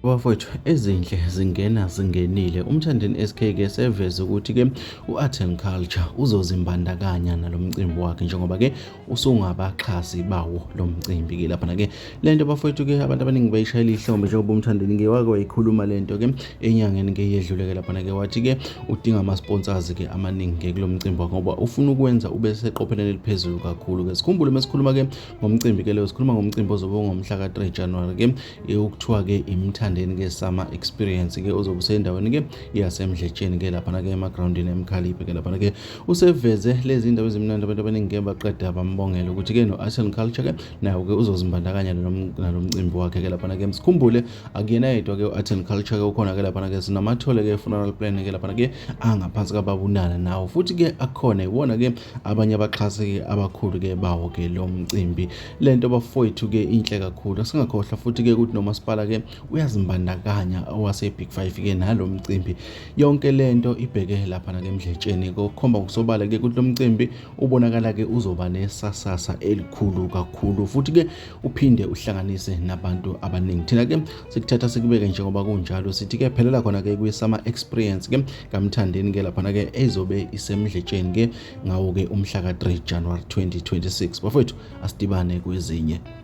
Bafowethu ezinhle zingena zingenile uMthandeni SK ke seveza ukuthi ke uArt and Culture uzozimbandakanya nalomcimbi wakhe njengoba ke usungabaxhasi bawo lo mcimbi ke lapha ke lento bafowethu ke abantu abaningi bayishayela ihlombe njengoba uMthandeni ke wake wayikhuluma lento ke enyangeni ke yedlule ke lapha ke wathi ke udinga ama sponsors ke amaningi ke kulo mcimbi wakhe ngoba ufuna ukwenza ube seqopheleni eliphezulu kakhulu ke sikhumbule mesikhuluma ke ngomcimbi ke leyo sikhuluma ngomcimbi ozobe ngomhla ka 3 January ke ukuthiwa ke imthandeni ke summer experience ke ozobe usendaweni ke yasemdletsheni ke lapha ke emagroundini eMkhaliphe ke lapha ke useveze lezi indaba ezimnandi abantu abaningi ke baqeda bambongela ukuthi ke no Art and Culture ke nayo ke uzozimbandakanya nalomcimbi wakhe ke lapha ke sikhumbule akuyena yedwa ke Art and Culture ke ukhona ke lapha ke sinamathole ke funeral plan ke lapha ke angaphansi kababunana nawo futhi ke akhona ibona ke abanye abaxhasi abakhulu ke bawo ke lo mcimbi lento bafowethu ke inhle kakhulu singakhohlwa futhi ke ukuthi nomasipala ke uyazimbandakanya owase Big 5 ke nalo mcimbi yonke lento ibheke lapha ke emdletsheni kokhomba ukusobala ke ukuthi lo mcimbi ubonakala ke uzoba nesasasa elikhulu kakhulu futhi ke uphinde uhlanganise nabantu abaningi thina ke sikuthatha sikubeke njengoba kunjalo sithi ke phelela khona ke kwi summer experience ke kaMthandeni ke lapha ke ezobe isemdletsheni ke ngawo ke umhla ka 3 January 2026 bafowethu asidibane kwezinye.